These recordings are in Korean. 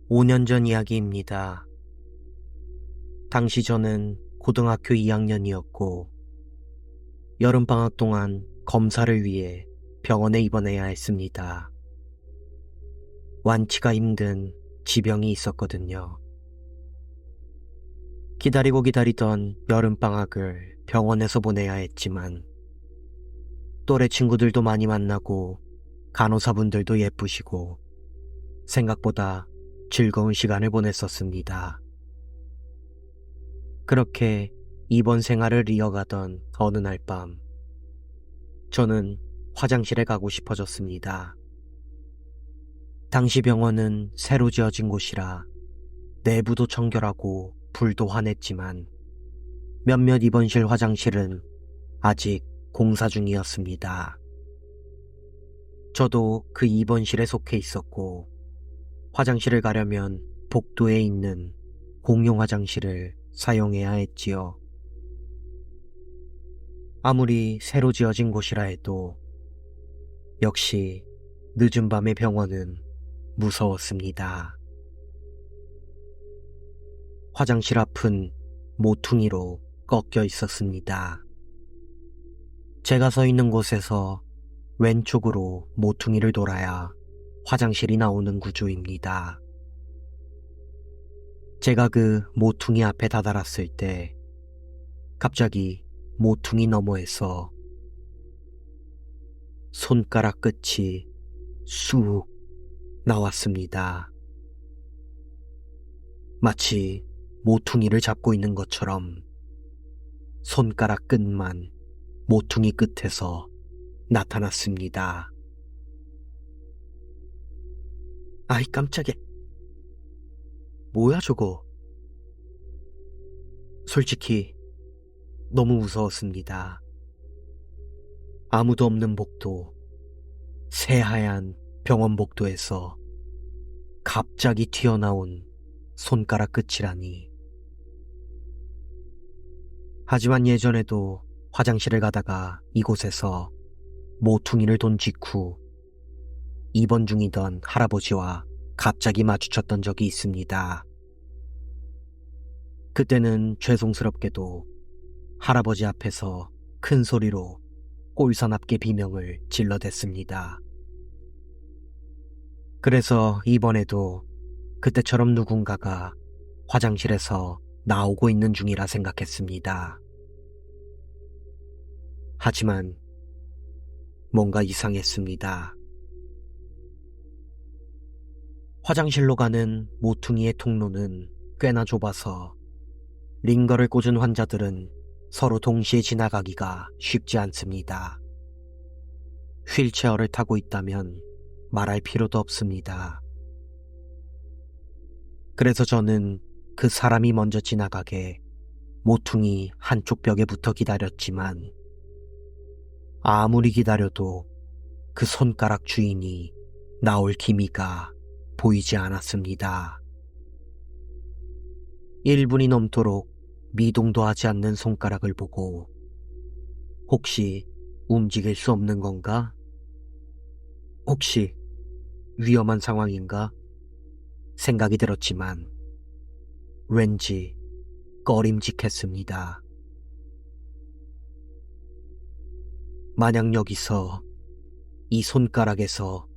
5년 전 이야기입니다. 당시 저는 고등학교 2학년이었고 여름방학 동안 검사를 위해 병원에 입원해야 했습니다. 완치가 힘든 지병이 있었거든요. 기다리고 기다리던 여름방학을 병원에서 보내야 했지만 또래 친구들도 많이 만나고 간호사분들도 예쁘시고 생각보다 즐거운 시간을 보냈었습니다. 그렇게 입원 생활을 이어가던 어느 날 밤, 저는 화장실에 가고 싶어졌습니다. 당시 병원은 새로 지어진 곳이라 내부도 청결하고 불도 환했지만 몇몇 입원실 화장실은 아직 공사 중이었습니다. 저도 그 입원실에 속해 있었고 화장실을 가려면 복도에 있는 공용 화장실을 사용해야 했지요. 아무리 새로 지어진 곳이라 해도 역시 늦은 밤의 병원은 무서웠습니다. 화장실 앞은 모퉁이로 꺾여 있었습니다. 제가 서 있는 곳에서 왼쪽으로 모퉁이를 돌아야 화장실이 나오는 구조입니다. 제가 그 모퉁이 앞에 다다랐을 때 갑자기 모퉁이 너머에서 손가락 끝이 쑥 나왔습니다. 마치 모퉁이를 잡고 있는 것처럼 손가락 끝만 모퉁이 끝에서 나타났습니다. 아이 깜짝이야. 뭐야 저거? 솔직히 너무 무서웠습니다. 아무도 없는 복도, 새하얀 병원 복도에서 갑자기 튀어나온 손가락 끝이라니. 하지만 예전에도 화장실을 가다가 이곳에서 모퉁이를 돈 직후 입원 중이던 할아버지와 갑자기 마주쳤던 적이 있습니다. 그때는 죄송스럽게도 할아버지 앞에서 큰 소리로 꼴사납게 비명을 질러댔습니다. 그래서 이번에도 그때처럼 누군가가 화장실에서 나오고 있는 중이라 생각했습니다. 하지만 뭔가 이상했습니다. 화장실로 가는 모퉁이의 통로는 꽤나 좁아서 링거를 꽂은 환자들은 서로 동시에 지나가기가 쉽지 않습니다. 휠체어를 타고 있다면 말할 필요도 없습니다. 그래서 저는 그 사람이 먼저 지나가게 모퉁이 한쪽 벽에 붙어 기다렸지만 아무리 기다려도 그 손가락 주인이 나올 기미가 보이지 않았습니다. 1분이 넘도록 미동도 하지 않는 손가락을 보고 혹시 움직일 수 없는 건가? 혹시 위험한 상황인가? 생각이 들었지만 왠지 꺼림직했습니다. 만약 여기서 이 손가락에서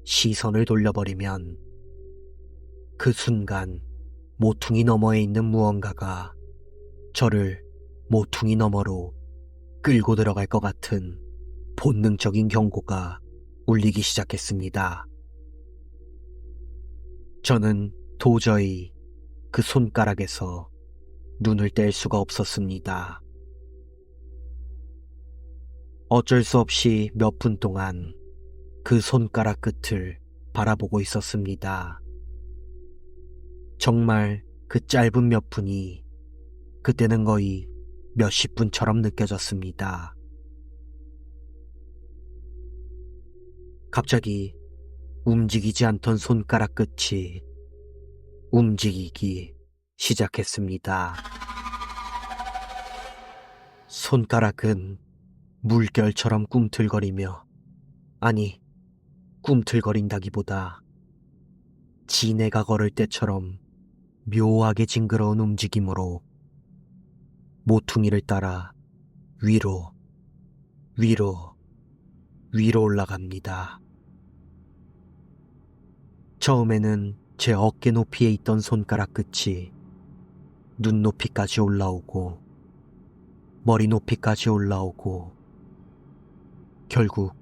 시선을 돌려버리면 그 순간 모퉁이 너머에 있는 무언가가 저를 모퉁이 너머로 끌고 들어갈 것 같은 본능적인 경고가 울리기 시작했습니다. 저는 도저히 그 손가락에서 눈을 뗄 수가 없었습니다. 어쩔 수 없이 몇 분 동안 그 손가락 끝을 바라보고 있었습니다. 정말 그 짧은 몇 분이 그때는 거의 몇십 분처럼 느껴졌습니다. 갑자기 움직이지 않던 손가락 끝이 움직이기 시작했습니다. 손가락은 물결처럼 꿈틀거리며, 아니, 꿈틀거린다기보다 지네가 걸을 때처럼 묘하게 징그러운 움직임으로 모퉁이를 따라 위로, 위로, 위로 올라갑니다. 처음에는 제 어깨 높이에 있던 손가락 끝이 눈 높이까지 올라오고 머리 높이까지 올라오고 결국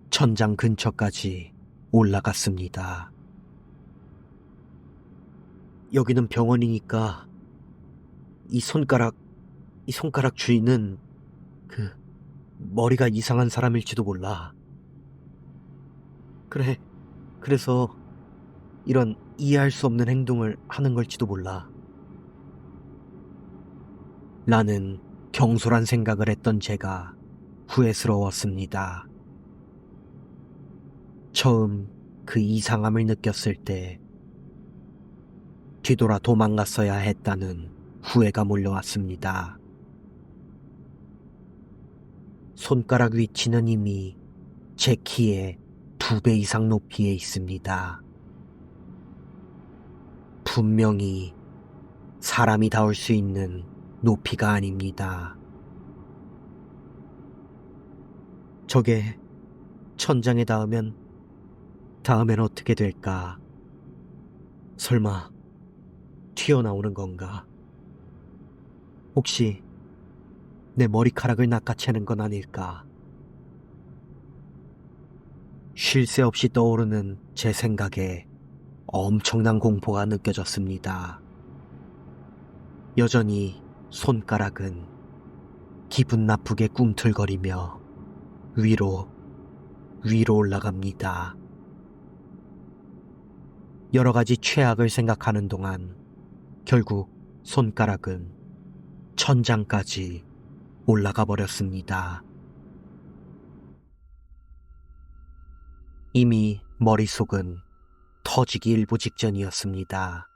천장 근처까지 올라갔습니다. 여기는 병원이니까 이 손가락 주인은 머리가 이상한 사람일지도 몰라. 그래서 이런 이해할 수 없는 행동을 하는 걸지도 몰라. 라는 경솔한 생각을 했던 제가 후회스러웠습니다. 처음 그 이상함을 느꼈을 때 뒤돌아 도망갔어야 했다는 후회가 몰려왔습니다. 손가락 위치는 이미 제 키의 2배 이상 높이에 있습니다. 분명히 사람이 닿을 수 있는 높이가 아닙니다. 저게 천장에 다음엔 어떻게 될까? 설마 튀어나오는 건가? 혹시 내 머리카락을 낚아채는 건 아닐까? 쉴 새 없이 떠오르는 제 생각에 엄청난 공포가 느껴졌습니다. 여전히 손가락은 기분 나쁘게 꿈틀거리며 위로 올라갑니다. 여러 가지 최악을 생각하는 동안 결국 손가락은 천장까지 올라가 버렸습니다. 이미 머릿속은 터지기 일보 직전이었습니다.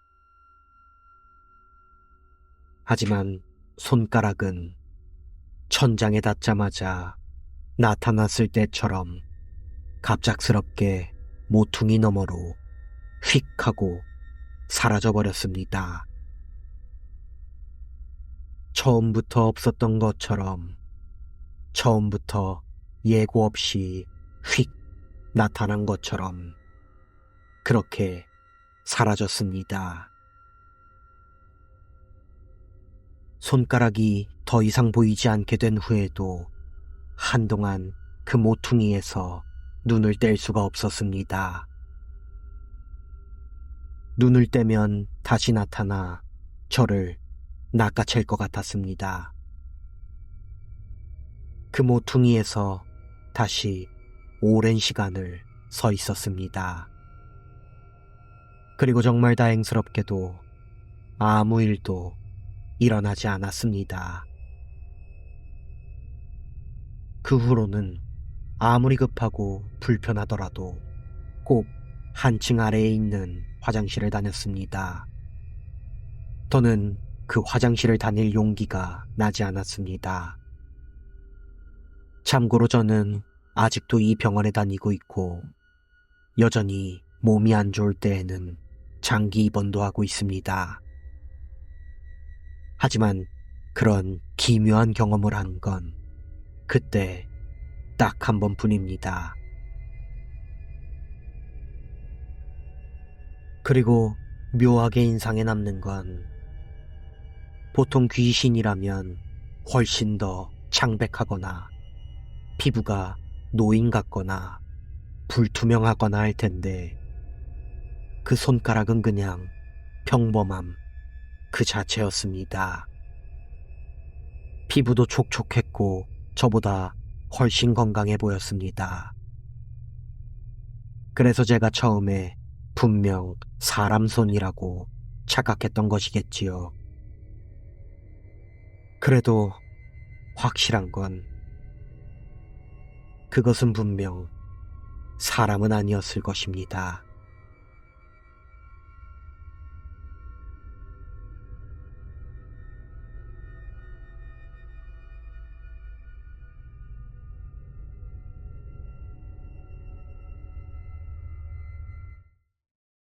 하지만 손가락은 천장에 닿자마자 나타났을 때처럼 갑작스럽게 모퉁이 너머로 휙 하고 사라져버렸습니다. 처음부터 없었던 것처럼 처음부터 예고 없이 휙 나타난 것처럼 그렇게 사라졌습니다. 손가락이 더 이상 보이지 않게 된 후에도 한동안 그 모퉁이에서 눈을 뗄 수가 없었습니다. 눈을 떼면 다시 나타나 저를 낚아챌 것 같았습니다. 그 모퉁이에서 다시 오랜 시간을 서 있었습니다. 그리고 정말 다행스럽게도 아무 일도 일어나지 않았습니다. 그 후로는 아무리 급하고 불편하더라도 꼭 한층 아래에 있는 화장실을 다녔습니다. 더는 그 화장실을 다닐 용기가 나지 않았습니다. 참고로 저는 아직도 이 병원에 다니고 있고 여전히 몸이 안 좋을 때에는 장기 입원도 하고 있습니다. 하지만 그런 기묘한 경험을 한 건 그때 딱 한 번뿐입니다. 그리고 묘하게 인상에 남는 건 보통 귀신이라면 훨씬 더 창백하거나 피부가 노인 같거나 불투명하거나 할 텐데 그 손가락은 그냥 평범함 그 자체였습니다. 피부도 촉촉했고 저보다 훨씬 건강해 보였습니다. 그래서 제가 처음에 분명 사람 손이라고 착각했던 것이겠지요. 그래도 확실한 건 그것은 분명 사람은 아니었을 것입니다.